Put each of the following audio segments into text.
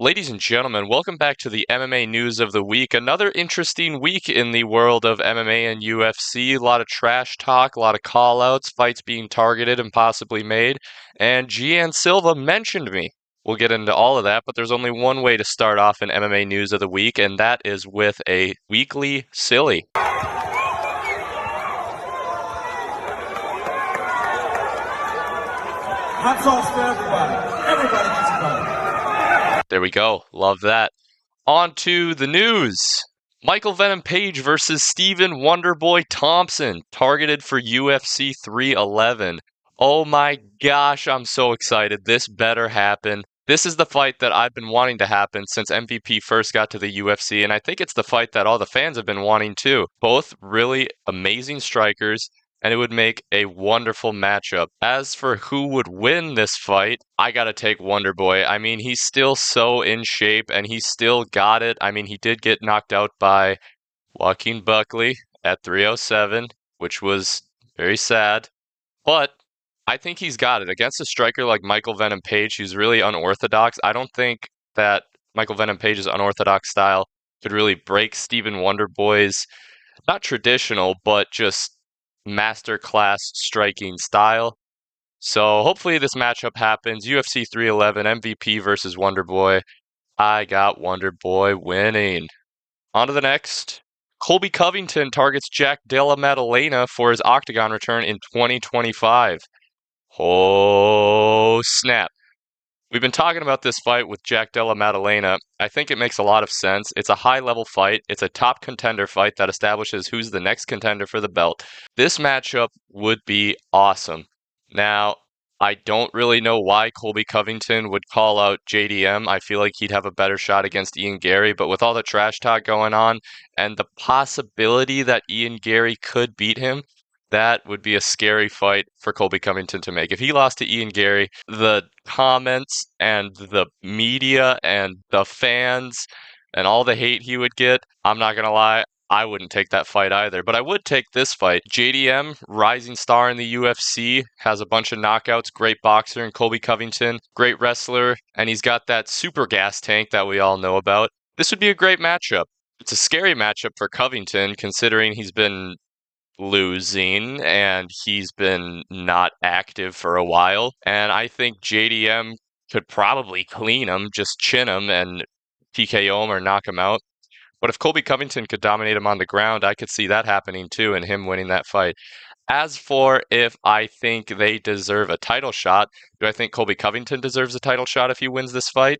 Ladies and gentlemen, welcome back to the MMA news of the week. Another interesting week in the world of MMA and UFC. A lot of trash talk, a lot of call-outs, fights being targeted and possibly made. And Silva mentioned me. We'll get into all of that, but there's only one way to start off an MMA news of the week, and that is with a weekly silly. Hot sauce for everybody. Everybody gets a bite. There we go. Love that. On to the news. Michael Venom Page versus Stephen Wonderboy Thompson, targeted for UFC 311. Oh my gosh, I'm so excited. This better happen. This is the fight that I've been wanting to happen since MVP first got to the UFC, and I think it's the fight that all the fans have been wanting too. Both really amazing strikers, and it would make a wonderful matchup. As for who would win this fight, I gotta take Wonderboy. I mean, he's still so in shape, and he's still got it. I mean, he did get knocked out by Joaquin Buckley at 307, which was very sad. But I think he's got it. Against a striker like Michael Venom Page, who's really unorthodox, I don't think that Michael Venom Page's unorthodox style could really break Stephen Wonderboy's, not traditional, but just masterclass striking style. So hopefully this matchup happens. UFC 311, MVP versus Wonderboy. I got Wonderboy winning. On to the next. Colby Covington targets Jack Della Maddalena for his Octagon return in 2025. Oh, snap. We've been talking about this fight with Jack Della Maddalena. I think it makes a lot of sense. It's a high-level fight. It's a top contender fight that establishes who's the next contender for the belt. This matchup would be awesome. Now, I don't really know why Colby Covington would call out JDM. I feel like he'd have a better shot against Ian Gary, but with all the trash talk going on and the possibility that Ian Gary could beat him, that would be a scary fight for Colby Covington to make. If he lost to Ian Gary, the comments and the media and the fans and all the hate he would get, I'm not going to lie, I wouldn't take that fight either. But I would take this fight. JDM, rising star in the UFC, has a bunch of knockouts, great boxer, and Colby Covington, great wrestler, and he's got that super gas tank that we all know about. This would be a great matchup. It's a scary matchup for Covington, considering he's been losing and he's been not active for a while. And I think JDM could probably clean him, just chin him and TKO him or knock him out. But if Colby Covington could dominate him on the ground, I could see that happening too and him winning that fight. As for if I think they deserve a title shot, do I think Colby Covington deserves a title shot if he wins this fight?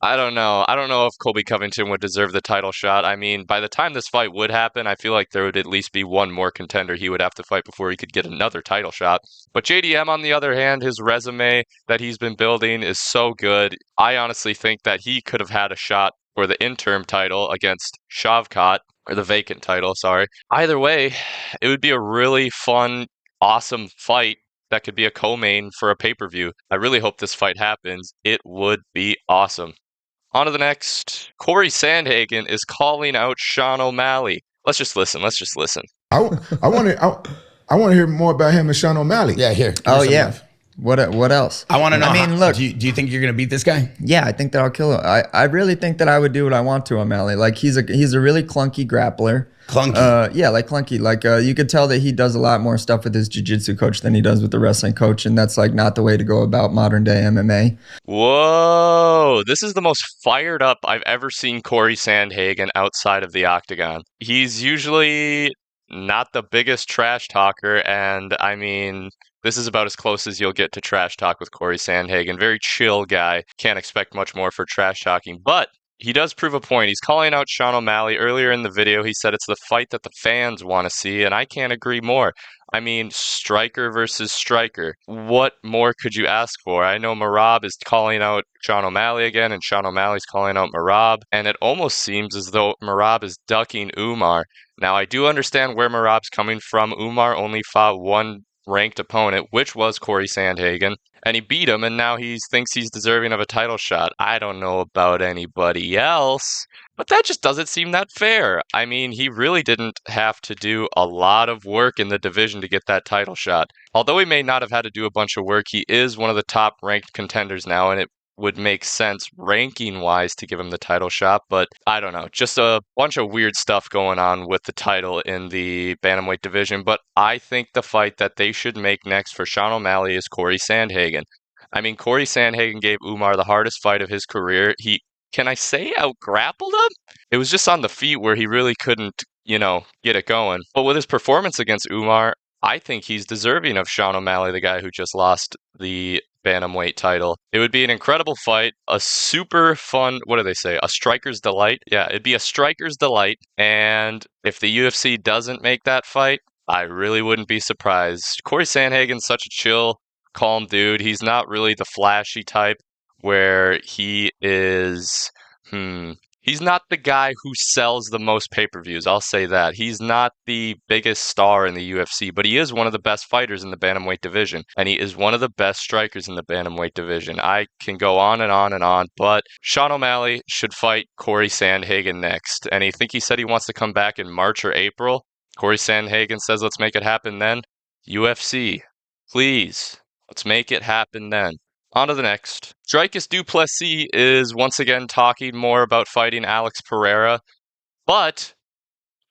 I don't know. I don't know if Colby Covington would deserve the title shot. I mean, by the time this fight would happen, I feel like there would at least be one more contender he would have to fight before he could get another title shot. But JDM, on the other hand, his resume that he's been building is so good. I honestly think that he could have had a shot for the interim title against Shavkat, or the vacant title, sorry. Either way, it would be a really fun, awesome fight that could be a co-main for a pay-per-view. I really hope this fight happens. It would be awesome. On to the next. Cory Sandhagen is calling out Sean Omalley. Let's just listen. I want to hear more about him and Sean O'Malley. Yeah, here. Oh yeah. What else? I want to know. I mean, look. Do you think you're gonna beat this guy? Yeah, I think that I'll kill him. I really think that I would do what I want to O'Malley. Like he's a really clunky grappler. Clunky. Yeah, like clunky. Like you could tell that he does a lot more stuff with his jiu-jitsu coach than he does with the wrestling coach, and that's like not the way to go about modern day MMA. Whoa, this is the most fired up I've ever seen Cory Sandhagen outside of the octagon. He's usually not the biggest trash talker, and I mean, this is about as close as you'll get to trash talk with Cory Sandhagen. Very chill guy. Can't expect much more for trash talking, but he does prove a point. He's calling out Sean O'Malley. Earlier in the video, he said it's the fight that the fans want to see, and I can't agree more. I mean, striker versus striker. What more could you ask for? I know Merab is calling out Sean O'Malley again, and Sean O'Malley's calling out Merab, and it almost seems as though Merab is ducking Umar. Now, I do understand where Merab's coming from. Umar only fought one ranked opponent, which was Cory Sandhagen, and he beat him, and now he thinks he's deserving of a title shot. I don't know about anybody else, but that just doesn't seem that fair. I mean, he really didn't have to do a lot of work in the division to get that title shot. Although he may not have had to do a bunch of work, he is one of the top ranked contenders now, and it would make sense ranking wise to give him the title shot, but I don't know. Just a bunch of weird stuff going on with the title in the bantamweight division. But I think the fight that they should make next for Sean Omalley is Cory Sandhagen. I mean, Cory Sandhagen gave Umar the hardest fight of his career. Can I say out-grappled him? It was just on the feet where he really couldn't, get it going. But with his performance against Umar, I think he's deserving of Sean Omalley, the guy who just lost the bantamweight title. It would be an incredible fight, a super fun, what do they say, a striker's delight? Yeah, it'd be a striker's delight, and if the UFC doesn't make that fight, I really wouldn't be surprised. Cory Sandhagen's such a chill, calm dude. He's not really the flashy type where he is, he's not the guy who sells the most pay-per-views. I'll say that. He's not the biggest star in the UFC, but he is one of the best fighters in the bantamweight division, and he is one of the best strikers in the bantamweight division. I can go on and on and on, but Sean O'Malley should fight Cory Sandhagen next, and I think he said he wants to come back in March or April. Cory Sandhagen says, let's make it happen then. UFC, please, let's make it happen then. On to the next. Dricus du Plessis is once again talking more about fighting Alex Pereira, but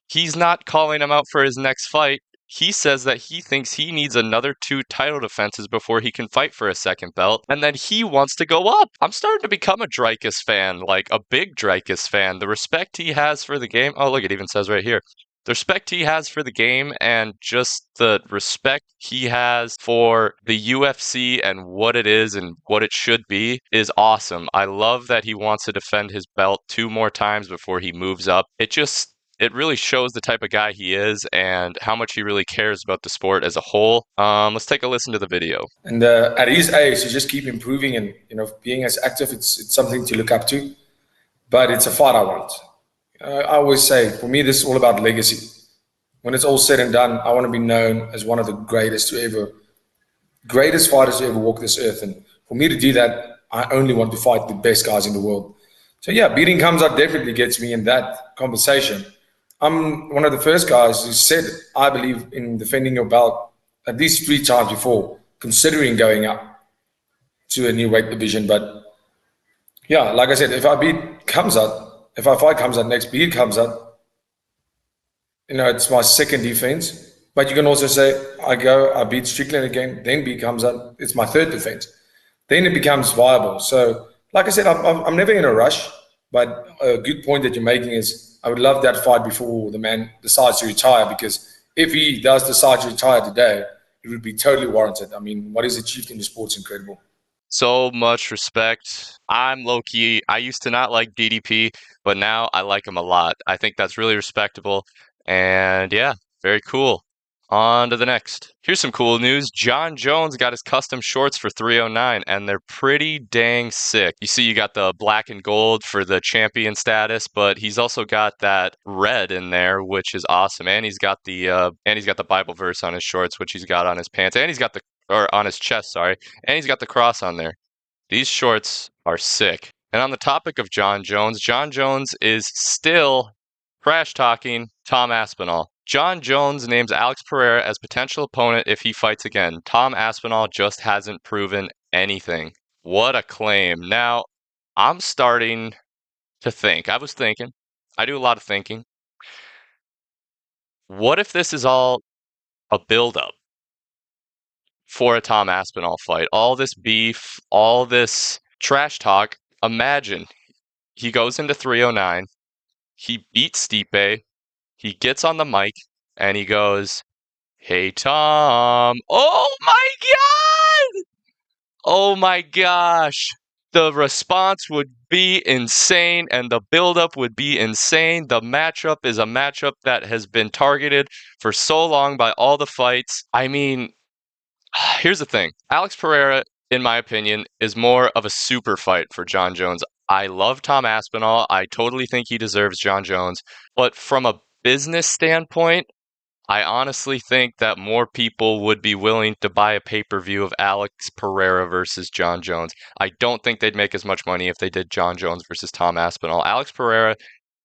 he's not calling him out for his next fight. He says that he thinks he needs another 2 title defenses before he can fight for a second belt, and then he wants to go up. I'm starting to become a Dricus fan, like a big Dricus fan. The respect he has for the game. Oh, look, it even says right here. The respect he has for the game and just the respect he has for the UFC and what it is and what it should be is awesome. I love that he wants to defend his belt 2 more times before he moves up. It really shows the type of guy he is and how much he really cares about the sport as a whole. Let's take a listen to the video. And at his age, you just keep improving and, being as active, it's something to look up to. But it's a fight I want. I always say, for me, this is all about legacy. When it's all said and done, I want to be known as one of the greatest fighters to ever walk this earth. And for me to do that, I only want to fight the best guys in the world. So yeah, beating Khamzat definitely gets me in that conversation. I'm one of the first guys who said, I believe in defending your belt at least 3 times before considering going up to a new weight division. But yeah, like I said, if I fight Khamzat next, beat Khamzat, it's my second defense. But you can also say, I beat Strickland again, then beat Khamzat, it's my 3rd defense. Then it becomes viable. So, like I said, I'm never in a rush. But a good point that you're making is I would love that fight before the man decides to retire, because if he does decide to retire today, it would be totally warranted. I mean, what he's achieved in the sport's incredible. So much respect. I'm low-key. I used to not like DDP, but now I like him a lot. I think that's really respectable. And yeah, very cool. On to the next. Here's some cool news. Jon Jones got his custom shorts for 309, and they're pretty dang sick. You see, you got the black and gold for the champion status, but he's also got that red in there, which is awesome. And he's got the Bible verse on his shorts, which he's got on his pants, and he's got on his chest, sorry, and he's got the cross on there. These shorts are sick. And on the topic of Jon Jones is still trash talking Tom Aspinall. Jon Jones names Alex Pereira as potential opponent if he fights again. Tom Aspinall just hasn't proven anything. What a claim. Now, I'm starting to think. I do a lot of thinking. What if this is all a build-up for a Tom Aspinall fight? All this beef, all this trash talk. Imagine he goes into 309, he beats Stipe, he gets on the mic, and he goes, "Hey, Tom." Oh, my God! Oh, my gosh. The response would be insane, and the buildup would be insane. The matchup is a matchup that has been targeted for so long by all the fights. I mean, here's the thing. Alex Pereira, in my opinion, is more of a super fight for Jon Jones. I love Tom Aspinall. I totally think he deserves Jon Jones. But from a business standpoint, I honestly think that more people would be willing to buy a pay-per-view of Alex Pereira versus Jon Jones. I don't think they'd make as much money if they did Jon Jones versus Tom Aspinall. Alex Pereira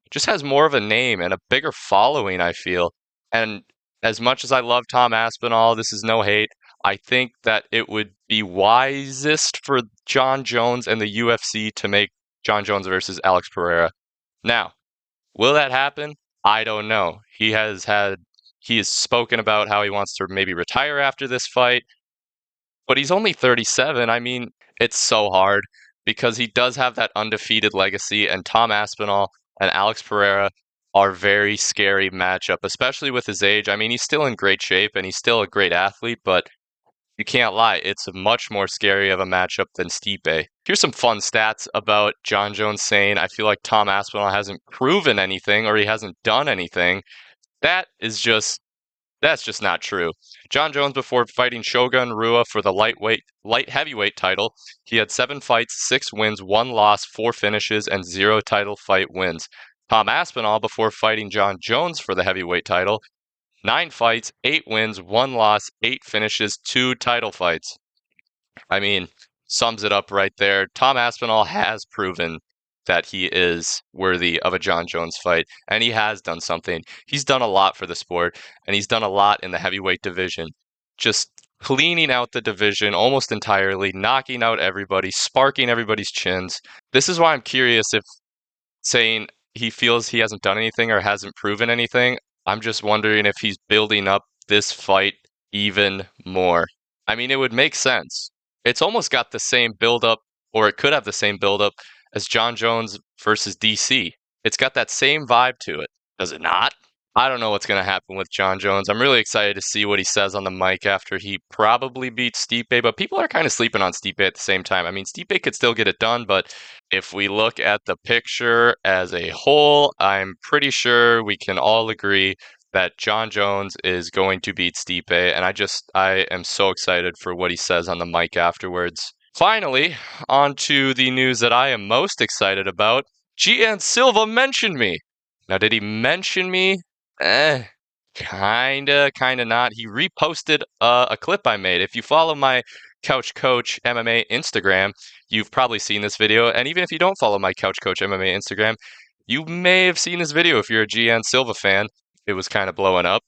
just has more of a name and a bigger following, I feel. And as much as I love Tom Aspinall, this is no hate. I think that it would be wisest for Jon Jones and the UFC to make Jon Jones versus Alex Pereira. Now, will that happen? I don't know. He has spoken about how he wants to maybe retire after this fight, but he's only 37. I mean, it's so hard because he does have that undefeated legacy, and Tom Aspinall and Alex Pereira are very scary matchup, especially with his age. I mean, he's still in great shape and he's still a great athlete, but you can't lie, it's much more scary of a matchup than Stipe. Here's some fun stats about Jon Jones saying, I feel like Tom Aspinall hasn't proven anything or he hasn't done anything. That's just not true. Jon Jones, before fighting Shogun Rua for the light heavyweight title, he had 7 fights, 6 wins, 1 loss, 4 finishes, and 0 title fight wins. Tom Aspinall, before fighting Jon Jones for the heavyweight title, 9 fights, 8 wins, 1 loss, 8 finishes, 2 title fights. I mean, sums it up right there. Tom Aspinall has proven that he is worthy of a Jon Jones fight, and he has done something. He's done a lot for the sport, and he's done a lot in the heavyweight division. Just cleaning out the division almost entirely, knocking out everybody, sparking everybody's chins. This is why I'm curious if saying he feels he hasn't done anything or hasn't proven anything. I'm just wondering if he's building up this fight even more. I mean, it would make sense. It's almost got the same build-up, or it could have the same build-up as Jon Jones versus DC. It's got that same vibe to it. Does it not? I don't know what's going to happen with Jon Jones. I'm really excited to see what he says on the mic after he probably beats Stipe, but people are kind of sleeping on Stipe at the same time. I mean, Stipe could still get it done, but if we look at the picture as a whole, I'm pretty sure we can all agree that Jon Jones is going to beat Stipe, and I am so excited for what he says on the mic afterwards. Finally, on to the news that I am most excited about. Jon Silva mentioned me. Now, did he mention me? Kinda not. He reposted a clip I made. If you follow my Couch Coach MMA Instagram, you've probably seen this video. And even if you don't follow my Couch Coach MMA Instagram, you may have seen this video if you're a Jon Silva fan. It was kind of blowing up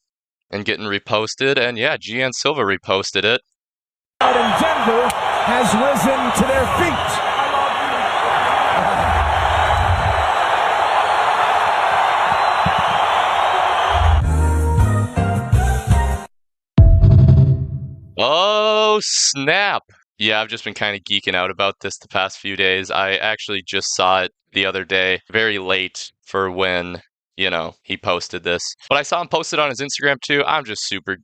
and getting reposted. And yeah, Jon Silva reposted it. In Denver has risen to their feet. Oh, snap. Yeah, I've just been kind of geeking out about this the past few days. I actually just saw it the other day, very late for when, he posted this. But I saw him post it on his Instagram too. I'm just super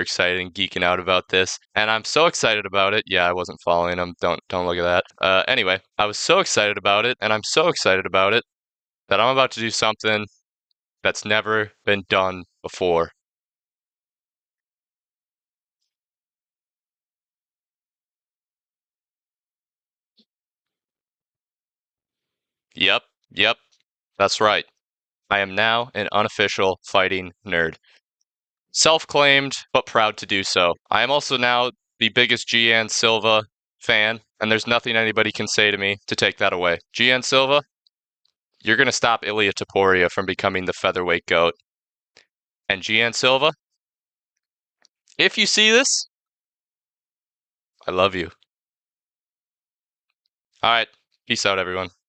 excited and geeking out about this. And I'm so excited about it. Yeah, I wasn't following him. Don't look at that. Anyway, I was so excited about it, and I'm so excited about it that I'm about to do something that's never been done before. Yep, that's right. I am now an unofficial fighting nerd. Self-claimed, but proud to do so. I am also now the biggest Jon Silva fan, and there's nothing anybody can say to me to take that away. Jon Silva, you're going to stop Ilia Topuria from becoming the featherweight GOAT. And Jon Silva, if you see this, I love you. All right, peace out, everyone.